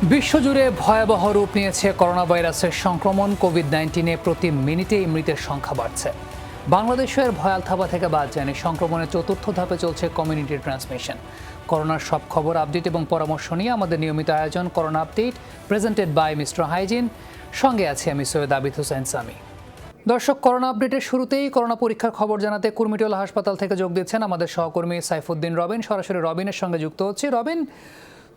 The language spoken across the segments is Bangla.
বিশ্বজুড়ে ভয়াবহ রূপ নিয়েছে করোনা ভাইরাসের সংক্রমণ। কোভিড-19-এ প্রতি মিনিটেই মৃতের সংখ্যা বাড়ছে। বাংলাদেশের ভয়াল থাবা থেকে বাদ যায়নি। সংক্রমণের চতুর্থ ধাপে চলছে কমিউনিটি ট্রান্সমিশন। করোনার সব খবর, আপডেট এবং পরামর্শ নিয়ে আমাদের নিয়মিত আয়োজন corona update, presented by Mister Hygiene. সঙ্গে আছি আমি সৈয়দ আবিদ হোসেন সামি। দর্শক, করোনা আপডেটের শুরুতেই করোনা পরীক্ষার খবর জানাতে কুর্মিটোলা হাসপাতাল থেকে যোগ দিচ্ছেন আমাদের সহকর্মী সাইফুদ্দিন রবিন। সরাসরি রবিনের সঙ্গে যুক্ত হচ্ছে। রবিন,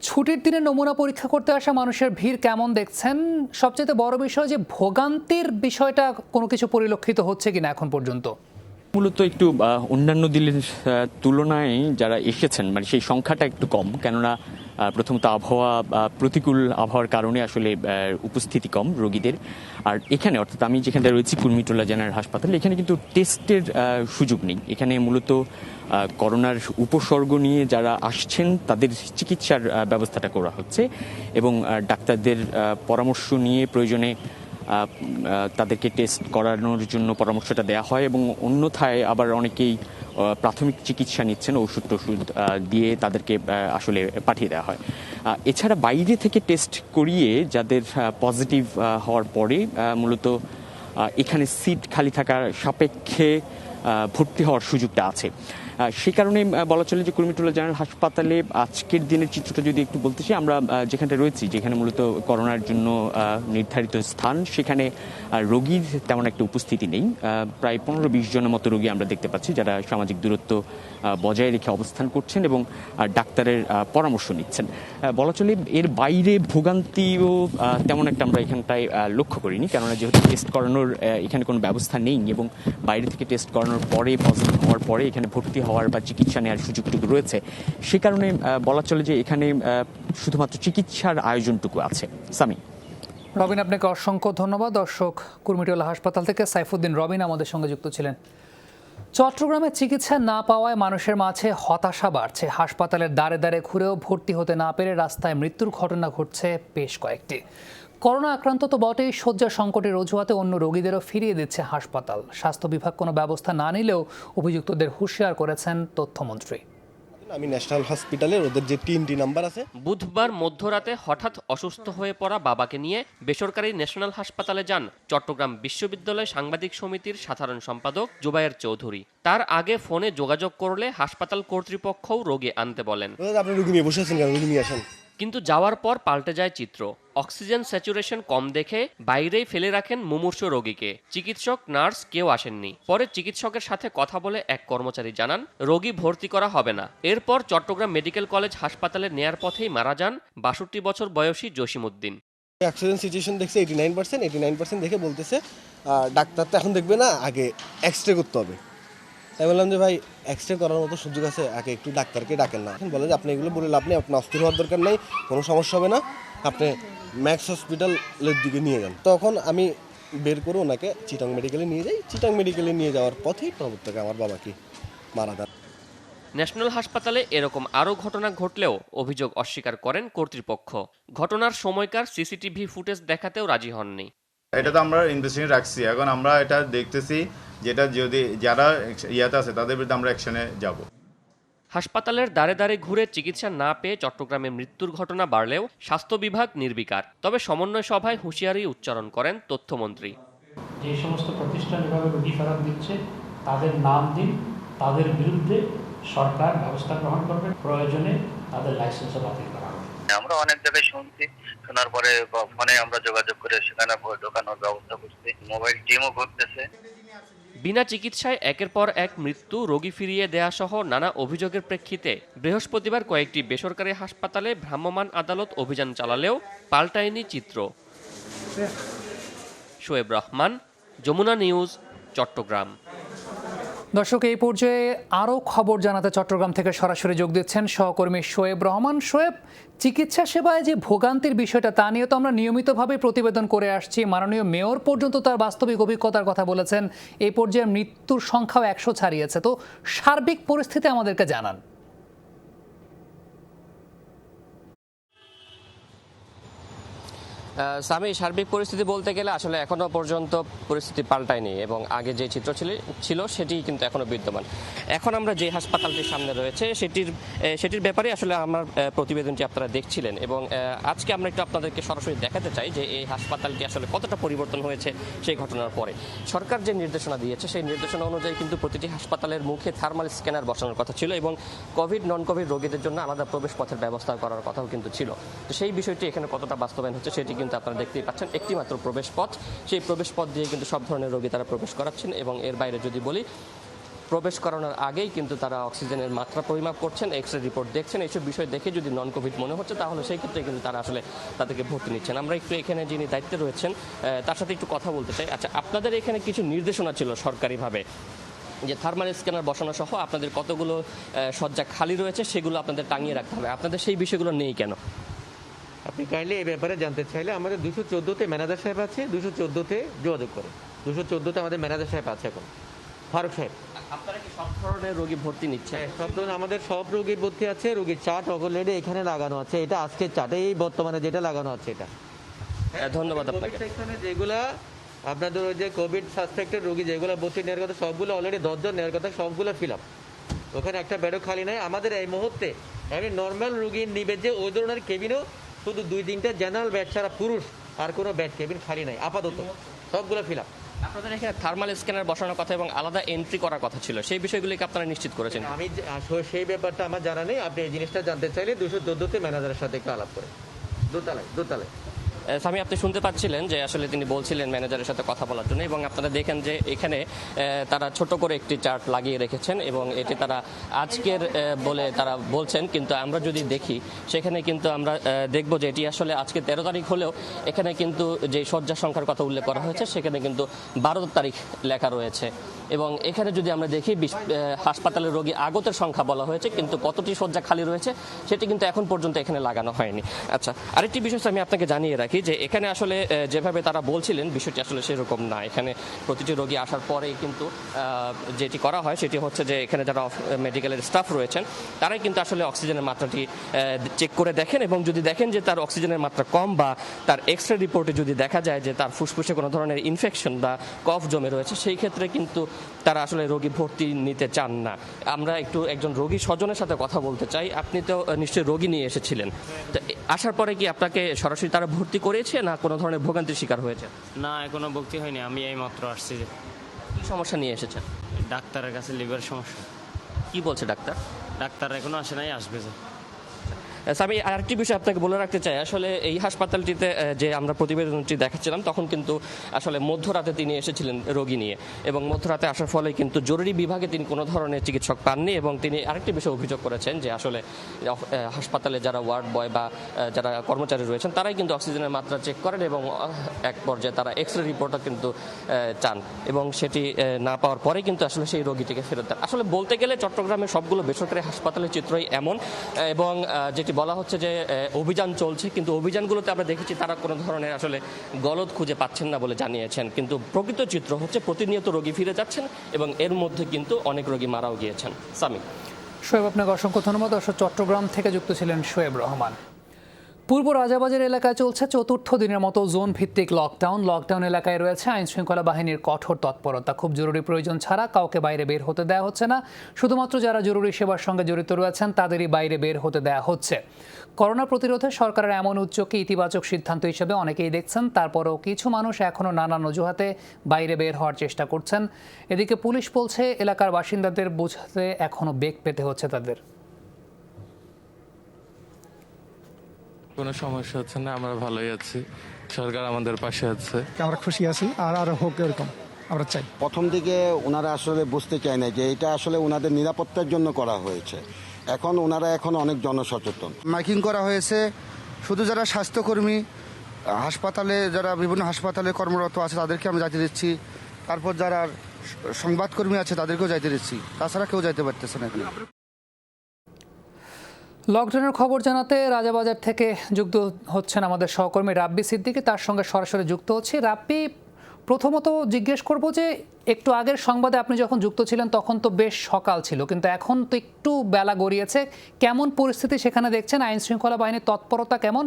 ছুটির দিনে নমুনা পরীক্ষা করতে আসা মানুষের ভিড় কেমন দেখছেন? সবচেয়ে বড় বিষয় যে ভোগান্তির বিষয়টা কোনো কিছু পরিলক্ষিত হচ্ছে কিনা এখন পর্যন্ত? মূলত একটু অন্যান্য দিনের তুলনায় যারা এসেছেন মানে সেই সংখ্যাটা একটু কম, কেননা প্রথমত প্রতিকূল আবহাওয়ার কারণে আসলে উপস্থিতি কম রোগীদের। আর এখানে অর্থাৎ আমি যেখানটা রয়েছি কুর্মিটোলা জেনারেল হাসপাতাল, এখানে কিন্তু টেস্টের সুযোগ নেই। এখানে মূলত করোনার উপসর্গ নিয়ে যারা আসছেন তাদের চিকিৎসার ব্যবস্থাটা করা হচ্ছে এবং ডাক্তারদের পরামর্শ নিয়ে প্রয়োজনে তাদেরকে টেস্ট করানোর জন্য পরামর্শটা দেওয়া হয় এবং অন্যথায় আবার অনেকেই প্রাথমিক চিকিৎসা নিচ্ছেন, ওষুধ দিয়ে তাদেরকে আসলে পাঠিয়ে দেওয়া হয়। এছাড়া বাইরে থেকে টেস্ট করিয়ে যাদের পজিটিভ হওয়ার পরে মূলত এখানে সিট খালি থাকার সাপেক্ষে ভর্তি হওয়ার সুযোগটা আছে। সেই কারণে বলা চলে যে কুর্মিটোলা জেনারেল হাসপাতালে আজকের দিনের চিত্রটা যদি একটু বলতে চাই, আমরা যেখানটা রয়েছি, যেখানে মূলত করোনার জন্য নির্ধারিত স্থান, সেখানে রোগীর তেমন একটা উপস্থিতি নেই। প্রায় 15-20 জনের মতো রোগী আমরা দেখতে পাচ্ছি যারা সামাজিক দূরত্ব বজায় রেখে অবস্থান করছেন এবং ডাক্তারের পরামর্শ নিচ্ছেন। বলা চলে এর বাইরে ভোগান্তিও তেমন একটা আমরা এখানটায় লক্ষ্য করিনি, কেননা যেহেতু টেস্ট করানোর এখানে কোনো ব্যবস্থা নেই এবং বাইরে থেকে টেস্ট করানোর পরে পজিটিভ হওয়ার পরে এখানে ভর্তি হওয়ার বা চিকিৎসা নেওয়ার সুযোগটুকু রয়েছে। সে কারণে বলা চলে যে এখানে শুধুমাত্র চিকিৎসার আয়োজনটুকু আছে। সামি। রবিন, আপনাকে অসংখ্য ধন্যবাদ। দর্শক, কুর্মিটোলা হাসপাতাল থেকে সাইফুদ্দিন রবিন আমাদের সঙ্গে যুক্ত ছিলেন। চট্টগ্রামে চিকিৎসা না পাওয়ায় মানুষের মাঝে হতাশা বাড়ছে। হাসপাতালের দ্বারে দ্বারে ঘুরেও ভর্তি হতে না পেরে রাস্তায় মৃত্যুর ঘটনা ঘটছে বেশ কয়েকটি। করোনা আক্রান্ত তো বটেই, শয্যা সংকটের অজুহাতে অন্য রোগীদেরও ফিরিয়ে দিচ্ছে হাসপাতাল। স্বাস্থ্য বিভাগ কোনো ব্যবস্থা না নিলেও অভিযুক্তদের হুঁশিয়ার করেছেন তথ্যমন্ত্রী। আমি ন্যাশনাল হসপিটালের ওদের যে 3টি নাম্বার আছে। বুধবার মধ্যরাতে হঠাৎ অসুস্থ হয়ে পড়া বাবাকে নিয়ে বেসরকারি ন্যাশনাল হাসপাতালে যান চট্টগ্রাম বিশ্ববিদ্যালয় সাংবাদিক সমিতির সাধারণ সম্পাদক জুবায়ের চৌধুরী। তার আগে ফোনে যোগাযোগ করলে হাসপাতাল কর্তৃপক্ষও রোগী আনতে বলেন। আপনি রোগী নিয়ে বসে আছেন কেন? রোগী নিয়ে আসেন। কিন্তু যাওয়ার পর পাল্টে যায় চিত্র। অক্সিজেন স্যাচুরেশন কম দেখে বাইরেই ফেলে রাখেন মুমূর্ষু রোগীকে। চিকিৎসক, নার্স কেউ আসেননি। পরে চিকিৎসকের সাথে কথা বলে এক কর্মচারী জানান রোগী ভর্তি করা হবে না। এরপর চট্টগ্রাম মেডিকেল কলেজ হাসপাতালে নেয়ার পথেই মারা যান 62 বছর বয়সী জসিমউদ্দিন। অক্সিজেন সিচুয়েশন দেখছে 89% দেখে বলতেছে ডাক্তার তো এখন দেখবে না, আগে এক্সরে করতে হবে। তাই বললাম যে ভাই, এক্সরে করার মতো সুযোগ আছে, আগে একটু ডাক্তারকে ডাকেন না। এখন বলে যে আপনি এগুলো বলে লাভ নেই, আপনি অস্থির হওয়ার দরকার নেই, কোনো সমস্যা হবে না, আপনি ম্যাক্স হসপিটালের দিকে নিয়ে যান। তখন আমি বের করে ওনাকে চিটাং মেডিকেলে নিয়ে যাই। চিটাং মেডিকেলে নিয়ে যাওয়ার পথেই প্রবর্তকে আমার বাবাকে মারা দেন। ন্যাশনাল হাসপাতালে এরকম আরও ঘটনা ঘটলেও অভিযোগ অস্বীকার করেন কর্তৃপক্ষ। ঘটনার সময়কার সিসিটিভি ফুটেজ দেখাতেও রাজি হননি। এটা তো আমরা ইনভেস্টিগেশন রাখছি, এখন আমরা এটা দেখতেছি, যেটা যদি যারা ইয়াতে আছে তাদের বিরুদ্ধে আমরা অ্যাকশনে যাব। হাসপাতালের দ্বারে দ্বারে ঘুরে চিকিৎসা না পেয়ে চট্টগ্রামে মৃত্যুর ঘটনা বাড়লেও স্বাস্থ্য বিভাগ নির্বিকার। তবে সমন্বয় সভায় হুঁশিয়ারি উচ্চারণ করেন তথ্যমন্ত্রী। যে সমস্ত প্রতিষ্ঠান এভাবে রোগী ফেরত দিচ্ছে তাদের নাম দিন, তাদের বিরুদ্ধে সরকার ব্যবস্থা গ্রহণ করবে, প্রয়োজনে তাদের লাইসেন্সও বাতিল করা হবে। আমরা অনেক জায়গায় শুনছি, শোনার পরে ফোনে আমরা যোগাযোগ করে সেখানে ঢোকানোর ব্যবস্থা করছি, মোবাইল টিমও করতেছে। বিনা চিকিৎসায় একের পর এক মৃত্যু, রোগী ফিরিয়ে দেয়া সহ নানা অভিযোগের প্রেক্ষিতে বৃহস্পতিবার কয়েকটি বেসরকারি হাসপাতালে ভ্রাম্যমাণ আদালত অভিযান চালালেও পাল্টায়নি চিত্র। শোয়েব রহমান, যমুনা নিউজ, চট্টগ্রাম। দর্শক, এই পর্যায়ে আরও খবর জানাতে চট্টগ্রাম থেকে সরাসরি যোগ দিচ্ছেন সহকর্মী শোয়েব রহমান। শোয়েব, চিকিৎসা সেবায় যে ভোগান্তির বিষয়টা তা নিয়ে তো আমরা নিয়মিতভাবে প্রতিবেদন করে আসছি। মাননীয় মেয়র পর্যন্ত তার বাস্তবিক অভিজ্ঞতার কথা বলেছেন। এই পর্যায়ে মৃত্যুর সংখ্যাও 100 ছাড়িয়েছে। তো সার্বিক পরিস্থিতি আমাদেরকে জানান। সামি, সার্বিক পরিস্থিতি বলতে গেলে আসলে এখনো পর্যন্ত পরিস্থিতি পাল্টায়নি এবং আগে যে চিত্র ছিল সেটি কিন্তু এখনো বিদ্যমান। এখন আমরা যে হাসপাতালটির সামনে রয়েছে সেটির ব্যাপারে আসলে আমার প্রতিবেদনটি আপনারা দেখছিলেন এবং আজকে আমরা একটু আপনাদেরকে সরাসরি দেখাতে চাই যে এই হাসপাতালটি আসলে কতটা পরিবর্তন হয়েছে সেই ঘটনার পরে। সরকার যে নির্দেশনা দিয়েছে সেই নির্দেশনা অনুযায়ী কিন্তু প্রতিটি হাসপাতালের মুখে থার্মাল স্ক্যানার বসানোর কথা ছিল এবং কোভিড নন কোভিড রোগীদের জন্য আলাদা প্রবেশ পথের ব্যবস্থা করার কথাও কিন্তু ছিল। তো সেই বিষয়টি এখানে কতটা বাস্তবায়ন হচ্ছে সেটি কিন্তু আপনারা দেখতেই পাচ্ছেন। একটি মাত্র প্রবেশ পথ, সেই প্রবেশ পথ দিয়ে কিন্তু সব ধরনের রোগী তারা প্রবেশ করাচ্ছেন এবং এর বাইরে যদি বলি প্রবেশ করানোর আগেই কিন্তু তারা অক্সিজেনের মাত্রা পরিমাপ করছেন, এক্স রে রিপোর্ট দেখছেন। এইসব বিষয় দেখে যদি নন কোভিড মনে হচ্ছে তাহলে সেই ক্ষেত্রে কিন্তু তারা আসলে তাদেরকে ভর্তি নিচ্ছেন। আমরা একটু এখানে যিনি দায়িত্বে রয়েছেন তার সাথে একটু কথা বলতে চাই। আচ্ছা, আপনাদের এখানে কিছু নির্দেশনা ছিল সরকারিভাবে যে থার্মাল স্ক্যানার বসানো সহ আপনাদের কতগুলো শয্যা খালি রয়েছে সেগুলো আপনাদের টাঙিয়ে রাখতে হবে, আপনাদের সেই বিষয়গুলো নেই কেন? আপনি কাইন্ডলি এই ব্যাপারে জানতে চাইলে আমাদের 214-তে ম্যানেজার সাহেব আছে, 214-তে যোগাযোগ করে। 214-তে আমাদের ম্যানেজার সাহেব আছে এখন, ফারুক সাহেব। আপনারা কি সব ধরনের রোগী ভর্তি নিচ্ছেন? সব ধরনের আমাদের সব রোগী ভর্তি আছে। রোগীর চার্ট অলরেডি এখানে লাগানো আছে। এটা আজকের চার্টে এই বর্তমানে যেটা লাগানো আছে এটা। ধন্যবাদ আপনাকে। সেকশনে যেগুলা আপনাদের ওই যে কোভিড সাসপেক্টেড রোগী যেগুলো ভর্তি নেওয়ার কথা সবগুলো অলরেডি 10 জন নেওয়ার কথা সবগুলো ফিল আপ। ওখানে একটা বেডও খালি নাই। আমাদের এই মুহূর্তে এমনি নর্মাল রোগী নিবে যে ওই ধরনের কেবিনও শুধু 2-3টা জেনারেল বেড ছাড়া পুরুষ আর কোনো বেড কেবিন খালি নাই আপাতত, সবগুলো ফিল আপ। আপনাদের এখানে থার্মাল স্ক্যানার বসানোর কথা এবং আলাদা এন্ট্রি করার কথা ছিল, সেই বিষয়গুলিকে আপনারা নিশ্চিত করেছেন? আমি সেই ব্যাপারটা আমার জানা নেই। আপনি এই জিনিসটা জানতে চাইলে 214-তে ম্যানেজারের সাথে একটু আলাপ করে। দোতলায় স্বামী, আপনি শুনতে পাচ্ছিলেন যে আসলে তিনি বলছিলেন ম্যানেজারের সাথে কথা বলার জন্য এবং আপনারা দেখেন যে এখানে তারা ছোট করে একটি চার্ট লাগিয়ে রেখেছেন এবং এটি তারা আজকের বলে তারা বলছেন, কিন্তু আমরা যদি দেখি সেখানে কিন্তু আমরা দেখব যে এটি আসলে আজকে 13 তারিখ হলেও এখানে কিন্তু যে শয্যা সংখ্যার কথা উল্লেখ করা হয়েছে সেখানে কিন্তু 12 তারিখ লেখা রয়েছে এবং এখানে যদি আমরা দেখি হাসপাতালের রোগী আগতের সংখ্যা বলা হয়েছে কিন্তু কতটি শয্যা খালি রয়েছে সেটি কিন্তু এখন পর্যন্ত এখানে লাগানো হয়নি। আচ্ছা, আরেকটি বিষয় আমি আপনাকে জানিয়ে রাখি যে এখানে আসলে যেভাবে তারা বলছিলেন বিষয়টি আসলে সেরকম না। এখানে প্রতিটি রোগী আসার পরেই কিন্তু যেটি করা হয় সেটি হচ্ছে যে এখানে যারা মেডিকেলের স্টাফ রয়েছেন তারাই কিন্তু আসলে অক্সিজেনের মাত্রাটি চেক করে দেখেন এবং যদি দেখেন যে তার অক্সিজেনের মাত্রা কম বা তার এক্স রে রিপোর্টে যদি দেখা যায় যে তার ফুসফুসে কোনো ধরনের ইনফেকশন বা কফ জমে রয়েছে সেই ক্ষেত্রে কিন্তু তারা আসলে রোগী ভর্তি নিতে চান না। আমরা একটু একজন রোগী স্বজনের সাথে কথা বলতে চাই। আপনি তো নিশ্চয়ই রোগী নিয়ে এসেছিলেন, তো আসার পরে কি আপনাকে সরাসরি তারা ভর্তি করেছে না কোনো ধরনের ভোগান্তির শিকার হয়েছে? না, এখনো ভর্তি হয়নি। আমি এই মাত্র আসছি। কি সমস্যা নিয়ে এসেছেন? ডাক্তারের কাছে লিভার সমস্যা। কি বলছে ডাক্তার? ডাক্তার এখনো আসে নাই, আসবে যে। আমি আরেকটি বিষয় আপনাকে বলে রাখতে চাই, আসলে এই হাসপাতালটিতে যে আমরা প্রতিবেদনটি দেখাচ্ছিলাম তখন কিন্তু আসলে মধ্যরাতে তিনি এসেছিলেন রোগী নিয়ে এবং মধ্যরাতে আসার ফলে কিন্তু জরুরি বিভাগে তিনি কোনো ধরনের চিকিৎসক পাননি এবং তিনি আরেকটি বিষয় অভিযোগ করেছেন যে আসলে হাসপাতালে যারা ওয়ার্ড বয় বা যারা কর্মচারী রয়েছেন তারাই কিন্তু অক্সিজেনের মাত্রা চেক করেন এবং এক পর্যায়ে তারা এক্স রে রিপোর্টও কিন্তু চান এবং সেটি না পাওয়ার পরে কিন্তু আসলে সেই রোগীটিকে ফেরত দেন। আসলে বলতে গেলে চট্টগ্রামের সবগুলো বেসরকারি হাসপাতালের চিত্রই এমন এবং যেটি বলা হচ্ছে যে অভিযান চলছে কিন্তু অভিযানগুলোতে আমরা দেখেছি তারা কোনো ধরনের আসলে গলদ খুঁজে পাচ্ছেন না বলে জানিয়েছেন, কিন্তু প্রকৃত চিত্র হচ্ছে প্রতিনিয়ত রোগী ফিরে যাচ্ছেন এবং এর মধ্যে কিন্তু অনেক রোগী মারাও গিয়েছেন। সামি। শোয়েব, আপনাকে অসংখ্য ধন্যবাদ। চট্টগ্রাম থেকে যুক্ত ছিলেন শোয়েব রহমান। পূর্ব রাজাবাজার এলাকায় চলছে চতুর্থ দিনের মতো জোন ভিত্তিক লকডাউন এলাকায় রয়েছে আইন শৃঙ্খলা বাহিনীর কঠোর তৎপরতা। খুব জরুরি প্রয়োজন ছাড়া কাউকে বাইরে বের হতে দেওয়া হচ্ছে না, শুধুমাত্র যারা জরুরি সেবার সঙ্গে জড়িত রয়েছেন তাদেরই বাইরে বের হতে দেওয়া হচ্ছে। করোনা প্রতিরোধে সরকারের এমন উদ্যোগকে ইতিবাচক সিদ্ধান্ত হিসেবে অনেকেই দেখছেন, তারপরেও কিছু মানুষ এখনও নানান অজুহাতে বাইরে বের হওয়ার চেষ্টা করছেন। এদিকে পুলিশ বলছে এলাকার বাসিন্দাদের বোঝাতে এখনও বেগ পেতে হচ্ছে তাদের। কোনো সমস্যা হচ্ছে না, আমরা ভালোই আছি, সরকার আমাদের পাশে আছে, আমরা খুশি আছি। আর হোক এরকম আমরা চাই। প্রথম দিকে ওনারা আসলে বুঝতে চায় না যে এটা আসলে ওনাদের নিরাপত্তার জন্য করা হয়েছে। এখন ওনারা এখন অনেক জনসচেতন। মাইকিং করা হয়েছে, শুধু যারা স্বাস্থ্যকর্মী হাসপাতালে যারা বিভিন্ন হাসপাতালে কর্মরত আছে তাদেরকে আমরা যাইতে দিচ্ছি, তারপর যারা সংবাদকর্মী আছে তাদেরকেও যাইতে দিচ্ছি, তাছাড়া কেউ যাইতে পারতেছে না। লকডাউনের খবর জানাতে রাজাবাজার থেকে যুক্ত হচ্ছেন আমাদের সহকর্মী রাব্বি সিদ্দিকী, তার সঙ্গে সরাসরি যুক্ত হচ্ছে। রাব্বি, প্রথমত জিজ্ঞেস করব যে একটু আগের সংবাদে আপনি যখন যুক্ত ছিলেন তখন তো বেশ সকাল ছিল, কিন্তু এখন তো একটু বেলা গড়িয়েছে। কেমন পরিস্থিতি সেখানে দেখছেন? আইন শৃঙ্খলা বাহিনীর তৎপরতা কেমন?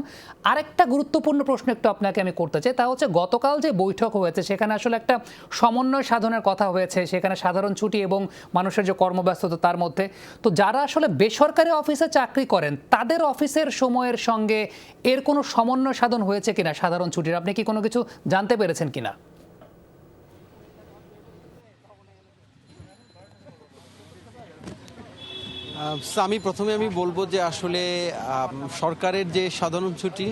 আরেকটা গুরুত্বপূর্ণ প্রশ্ন একটু আপনাকে আমি করতে চাই, তা হচ্ছে গতকাল যে বৈঠক হয়েছে সেখানে আসলে একটা সমন্বয় সাধনের কথা হয়েছে, সেখানে সাধারণ ছুটি এবং মানুষের যে কর্মব্যস্ততা তার মধ্যে। তো যারা আসলে বেসরকারি অফিসে চাকরি করেন তাদের অফিসের সময়ের সঙ্গে এর কোনো সমন্বয় সাধন হয়েছে কিনা সাধারণ ছুটির? আপনি কি কোনো কিছু জানতে পেরেছেন কিনা? আমি প্রথমে বলবো যে আসলে সরকারের যে সাধারণ ছুটি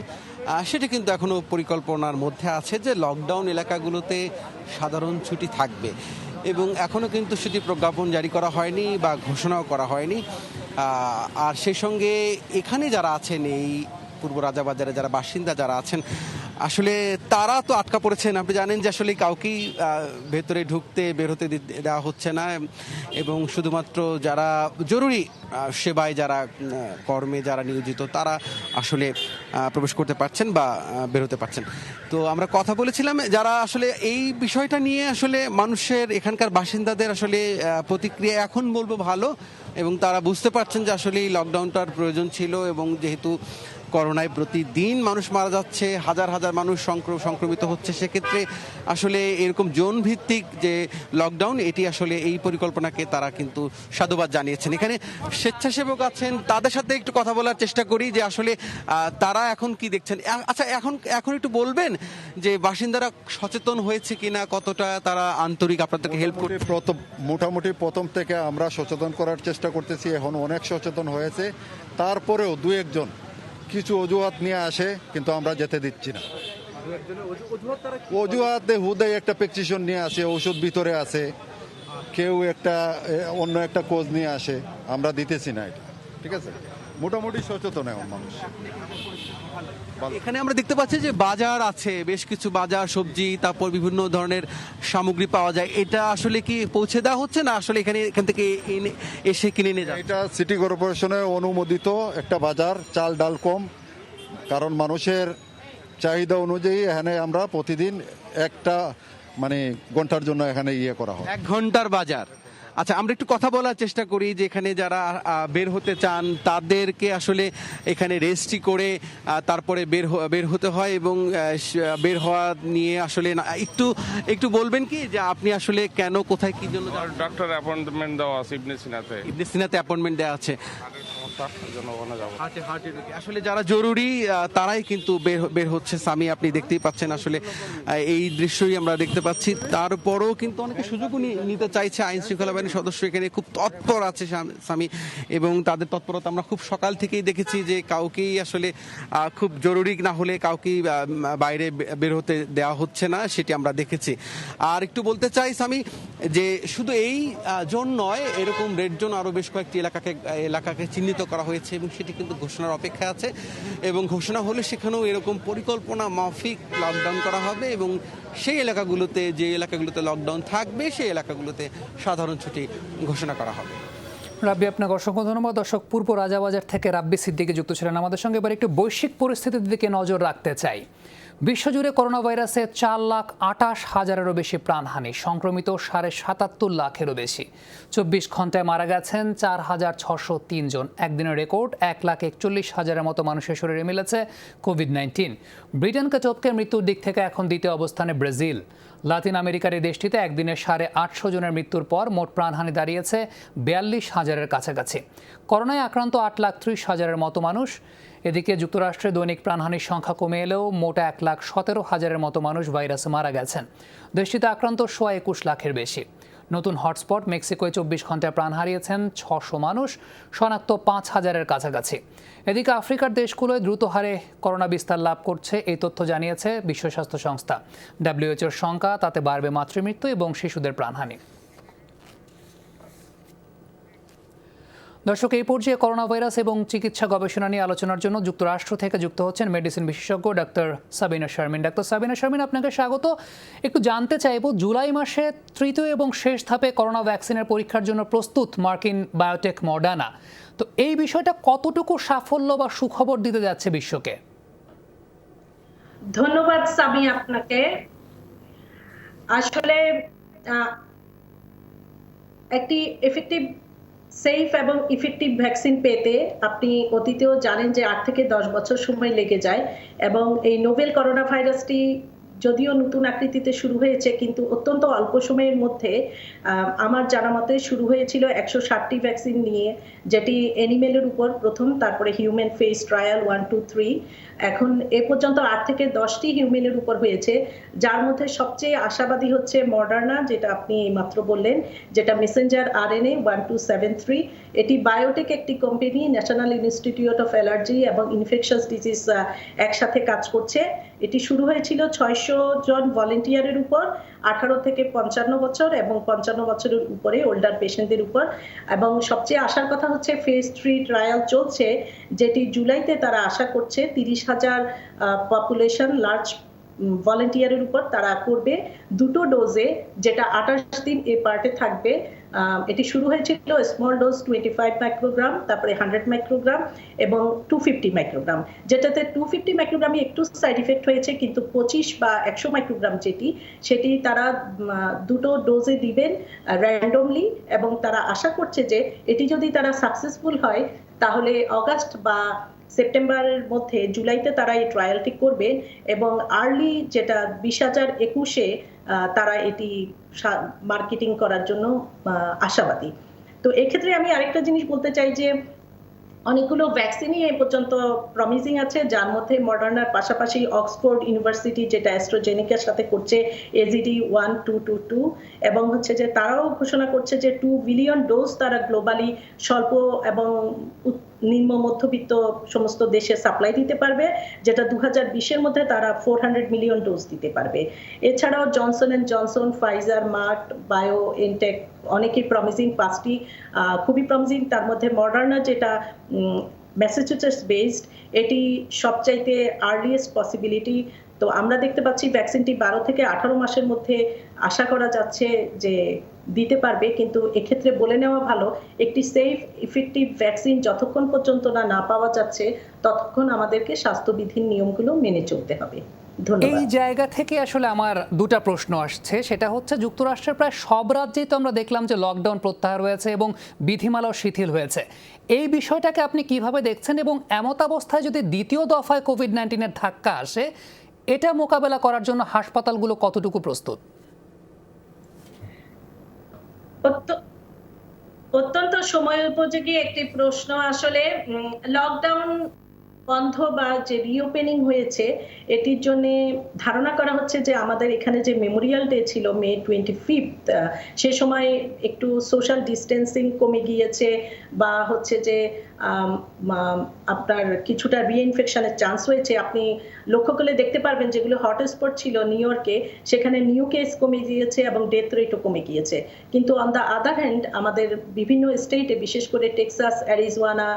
সেটা কিন্তু এখনো পরিকল্পনার মধ্যে আছে যে লকডাউন এলাকাগুলোতে সাধারণ ছুটি থাকবে, এবং এখনো কিন্তু সেটি প্রজ্ঞাপন জারি করা হয়নি বা ঘোষণাও করা হয়নি। আর সেই সঙ্গে এখানে যারা আছেন, এই পূর্ব রাজাবাজারে যারা বাসিন্দা যারা আছেন, আসলে তারা তো আটকা পড়েছেন। আপনি জানেন যে আসলে কাউকেই ভেতরে ঢুকতে বের হতে দেওয়া হচ্ছে না, এবং শুধুমাত্র যারা জরুরি সেবায় যারা কর্মে যারা নিয়োজিত তারা আসলে প্রবেশ করতে পারছেন বা বের হতে পারছেন। তো আমরা কথা বলেছিলাম যারা আসলে এই বিষয়টা নিয়ে আসলে মানুষের এখানকার বাসিন্দাদের আসলে প্রতিক্রিয়া এখন বলবো ভালো, এবং তারা বুঝতে পারছেন যে আসলে এই লকডাউনটার প্রয়োজন ছিল, এবং যেহেতু করোনায় প্রতিদিন মানুষ মারা যাচ্ছে, হাজার হাজার মানুষ সংক্রমিত হচ্ছে, সেক্ষেত্রে আসলে এরকম জোন ভিত্তিক যে লকডাউন এটি আসলে এই পরিকল্পনাকে তারা কিন্তু সাধুবাদ জানিয়েছেন। এখানে স্বেচ্ছাসেবক আছেন, তাদের সাথে একটু কথা বলার চেষ্টা করি যে আসলে তারা এখন কি দেখছেন। আচ্ছা, এখন একটু বলবেন যে বাসিন্দারা সচেতন হয়েছে কিনা, কতটা তারা আন্তরিক আপনাদেরকে হেল্প করে? মোটামুটি প্রথম থেকে আমরা সচেতন করার চেষ্টা করতেছি, এখন অনেক সচেতন হয়েছে। তারপরেও দু একজন কিছু অজুহাত নিয়ে আসে, কিন্তু আমরা যেতে দিচ্ছি না। অজুহাতে হুদাই একটা প্রেসক্রিপশন নিয়ে আসে, ওষুধ ভিতরে আছে, কেউ একটা অন্য একটা কোজ নিয়ে আসে, আমরা দিতেছি না এটা। ঠিক আছে, মোটামুটি সচেতন এখন মানুষ। এখানে আমরা দেখতে পাচ্ছি যে বাজার আছে, বেশ কিছু বাজার, সবজি, তারপর বিভিন্ন ধরনের সামগ্রী পাওয়া যায়। এটা আসলে কি পৌঁছে দেওয়া হচ্ছে না আসলে এখান থেকে এসে কিনে নিয়ে যায়? এটা সিটি কর্পোরেশনের অনুমোদিত একটা বাজার, চাল ডাল কম, কারণ মানুষের চাহিদা অনুযায়ী এখানে আমরা প্রতিদিন একটা ঘন্টার জন্য এখানে করা হয়। 1 ঘন্টার বাজার। আচ্ছা, আমরা একটু কথা বলার চেষ্টা করি যে এখানে যারা বের হতে চান তাদেরকে আসলে এখানে রেজিস্ট্রি করে তারপরে বের হতে হয়, এবং বের হওয়া নিয়ে আসলে একটু বলবেন কি যে আপনি আসলে কেন, কোথায়, কি জন্য? ডক্টর অ্যাপয়েন্টমেন্ট দেওয়া আছে ইবনে সিনাতে অ্যাপয়েন্টমেন্ট দেওয়া আছে। আসলে যারা জরুরি তারাই কিন্তু বের হচ্ছে। সামি, আপনি দেখতেই পাচ্ছেন আসলে এই দৃশ্যই আমরা দেখতে পাচ্ছি। তারপরও কিন্তু অনেকে সুযোগও নিতে চাইছে। আইন শৃঙ্খলা বাহিনীর সদস্য এখানে খুব তৎপর আছে সামি, এবং তাদের তৎপরতা আমরা খুব সকাল থেকেই দেখেছি যে কাউকেই আসলে খুব জরুরি না হলে কাউকেই বাইরে বের হতে দেওয়া হচ্ছে না, সেটি আমরা দেখেছি। আর একটু বলতে চাই সামি যে শুধু এই জোন নয়, এরকম রেড জোন আরও বেশ কয়েকটি এলাকাকে চিহ্নিত করা হয়েছে, এবং সেটি কিন্তু ঘোষণার অপেক্ষায় আছে, এবং ঘোষণা হলে সেখানেও এরকম পরিকল্পনা মাফিক লকডাউন করা হবে, এবং সেই এলাকাগুলোতে, যে এলাকাগুলোতে লকডাউন থাকবে সেই এলাকাগুলোতে সাধারণ ছুটি ঘোষণা করা হবে। রাব্বি, আপনাকে অসংখ্য ধন্যবাদ। দর্শক, পূর্ব রাজাবাজার থেকে রাব্বি সিদ্দিকী যুক্ত ছিলেন আমাদের সঙ্গে। এবার একটু বৈশ্বিক পরিস্থিতির দিকে নজর রাখতে চাই। বিশ্বজুড়ে করোনা ভাইরাসে 4,28,000-এরও বেশি প্রাণহানি, সংক্রমিত 77,500,000-এরও বেশি। 24 ঘন্টায় মারা গেছেন 4,603 জন। একদিনের রেকর্ড 1,41,000-এর মতো মানুষের শরীরে মিলেছে কোভিড-19। ব্রিটেনকে টপকে মৃত্যুর দিক থেকে এখন দ্বিতীয় অবস্থানে ব্রাজিল। লাতিন আমেরিকার এই দেশটিতে একদিনে 850 জনের মৃত্যুর পর মোট প্রাণহানি দাঁড়িয়েছে 42,000-এর কাছাকাছি। করোনায় আক্রান্ত 8,30,000-এর মতো মানুষ। এদিকে যুক্তরাষ্ট্রে দৈনিক প্রাণহানির সংখ্যা কমে এলেও মোট 1,17,000-এর মতো মানুষ ভাইরাসে মারা গেছেন। দেশটিতে আক্রান্ত 21 লাখের বেশি। নতুন হটস্পট মেক্সিকোয় 24 ঘন্টায় প্রাণ হারিয়েছেন 600 মানুষ, শনাক্ত 5,000-এর কাছাকাছি। এদিকে আফ্রিকার দেশগুলোয় দ্রুত হারে করোনা বিস্তার লাভ করছে, এই তথ্য জানিয়েছে বিশ্ব স্বাস্থ্য সংস্থা। WHO-র সংখ্যা, তাতে বাড়বে মাতৃমৃত্যু এবং শিশুদের প্রাণহানি। দর্শক, এই পর্যায়ে করোনা ভাইরাস এবং চিকিৎসা গবেষণা নিয়ে আলোচনার জন্য যুক্তরাষ্ট্র থেকে যুক্ত হচ্ছেন মেডিসিন বিশেষজ্ঞ ডাক্তার সাবিনা শারমিন। ডাক্তার সাবিনা শারমিন, আপনাকে স্বাগত। একটু জানতে চাইব, জুলাই মাসে তৃতীয় এবং শেষ ধাপে করোনা ভ্যাকসিনের পরীক্ষার জন্য প্রস্তুত মার্কিন বায়োটেক মডার্না। তো এই বিষয়টা কতটুকু সাফল্য বা সুখবর দিতে যাচ্ছে বিশ্বকে? ধন্যবাদ সামি আপনাকে। আসলে একটি এফেক্টিভ সেফ এবং ইফেক্টিভ ভ্যাকসিন পেতে আপনি অতীতেও জানেন যে 8 থেকে 10 বছর সময় লেগে যায় এবং এই নোভেল করোনা ভাইরাসটি যদিও নতুন আকৃতিতে শুরু হয়েছে কিন্তু অত্যন্ত অল্প সময়ের মধ্যে আমার জানা মতে শুরু হয়েছিল 160টি ভ্যাকসিন নিয়ে, যেটি অ্যানিমেলের উপর প্রথম, তারপরে হিউম্যান ফেজ ট্রায়াল 1, 2, 3, এখন এ পর্যন্ত 8 থেকে 10টি হিউম্যানের উপর হয়েছে, যার মধ্যে সবচেয়ে আশাবাদী হচ্ছে মডার্না, যেটা আপনি মাত্র বললেন, যেটা মেসেঞ্জার আরএনএ 1273। এটি বায়োটেক একটি company, national institute of allergy এবং ইনফেকশাস ডিজিজ একসাথে কাজ করছে। এটি শুরু হয়েছিল 600 জন ভলেন্টিয়ারের উপর, 18 থেকে 55 বছর এবং 55 বছরের উপরে ওল্ডার পেশেন্টদের উপর, এবং সবচেয়ে আশার কথা হচ্ছে ফেজ 3 ট্রায়াল চলছে, যেটি জুলাইতে তারা আশা করছে 30,000 পপুলেশন লার্জ ভলেন্টিয়ারের উপর তারা করবে 2টো ডোজে, যেটা 28 দিন এ পার্টে থাকবে। এটি শুরু হয়েছিল স্মল ডোজ 25 মাইক্রোগ্রাম, তারপরে 100 মাইক্রোগ্রাম এবং 250 মাইক্রোগ্রাম, যেটাতে 250 মাইক্রোগ্রামে একটু সাইড ইফেক্ট হয়েছে, কিন্তু 25 বা 100 মাইক্রোগ্রাম সেটি তারা 2টো ডোজে দিবেন র্যান্ডমলি, এবং তারা আশা করছে যে এটি যদি তারা সাকসেসফুল হয় তাহলে অগাস্ট বা সেপ্টেম্বরের মধ্যে, জুলাইতে তারা এই ট্রায়ালটি করবে এবং আর্লি যেটা 2021-এ তারা এটি মার্কেটিং করার জন্য আশাবাদী। তো এক্ষেত্রে আমি আরেকটা জিনিস বলতে চাই যে অনেকগুলো ভ্যাকসিনই এ পর্যন্ত প্রমিজিং আছে, যার মধ্যে মডার্নার পাশাপাশি অক্সফোর্ড ইউনিভার্সিটি যেটা অ্যাস্ট্রাজেনেকার সাথে করছে AZD 1222, এবং হচ্ছে যে তারাও ঘোষণা করছে যে 2 বিলিয়ন ডোজ তারা গ্লোবালি স্বল্প এবং নিম্ন মধ্যবিত্ত সমস্ত দেশে সাপ্লাই দিতে পারবে, যেটা 2020-এর মধ্যে তারা 400 মিলিয়ন ডোজ দিতে পারবে। এছাড়াও Johnson and Johnson, Pfizer, mark, bio Entech অনেকেই প্রমিজিং, 5টি খুবই প্রমিজিং। তার মধ্যে মডার্না যেটা ম্যাসাচুসেটস বেসড, এটি সবচাইতে আর্লিয়েস্ট পসিবিলিটি। তো আমরা দেখতে পাচ্ছি ভ্যাকসিনটি 12 থেকে 18 মাসের মধ্যে আশা করা যাচ্ছে যে দিতে পারবে, কিন্তু এক্ষেত্রে বলে নেওয়া ভালো একটি সেফ ইফেক্টিভ ভ্যাকসিন যতক্ষণ পর্যন্ত না পাওয়া যাচ্ছে ততক্ষণ আমাদেরকে স্বাস্থ্যবিধির নিয়মগুলো মেনে চলতে হবে। এই জায়গা থেকে আসলে আমার দুটা প্রশ্ন আসছে, সেটা হচ্ছে যুক্তরাষ্ট্রের প্রায় সব রাজ্যেই তো আমরা দেখলাম যে লকডাউন প্রত্যাহার হয়েছে এবং বিধিমালাও শিথিল হয়েছে। এই বিষয়টাকে আপনি কিভাবে দেখছেন, এবং এমত অবস্থায় যদি দ্বিতীয় দফায় কোভিড-19-এর ধাক্কা আসে, এটা মোকাবেলা করার জন্য হাসপাতালগুলো কতটুকু প্রস্তুত? অত্যন্ত সময় উপযোগী একটি প্রশ্ন। আসলে লকডাউন বন্ধ বা যে রিওপেনিং হয়েছে, এটির জন্য ধারণা করা হচ্ছে যে আমাদের এখানে যে মেমোরিয়াল ডে ছিল May 25, সে সময় একটু সোশ্যাল ডিস্টেন্সিং কমে গিয়েছে, বা হচ্ছে যে আপনার কিছুটা রিইনফেকশনের চান্স হয়েছে। আপনি লক্ষ্য করলে দেখতে পারবেন যেগুলো হটস্পট ছিল নিউ ইয়র্কে, সেখানে নিউ কেস কমে গিয়েছে এবং ডেথ রেটও কমে গিয়েছে। কিন্তু অন দ্য আদার হ্যান্ড আমাদের বিভিন্ন স্টেটে, বিশেষ করে Texas, Arizona,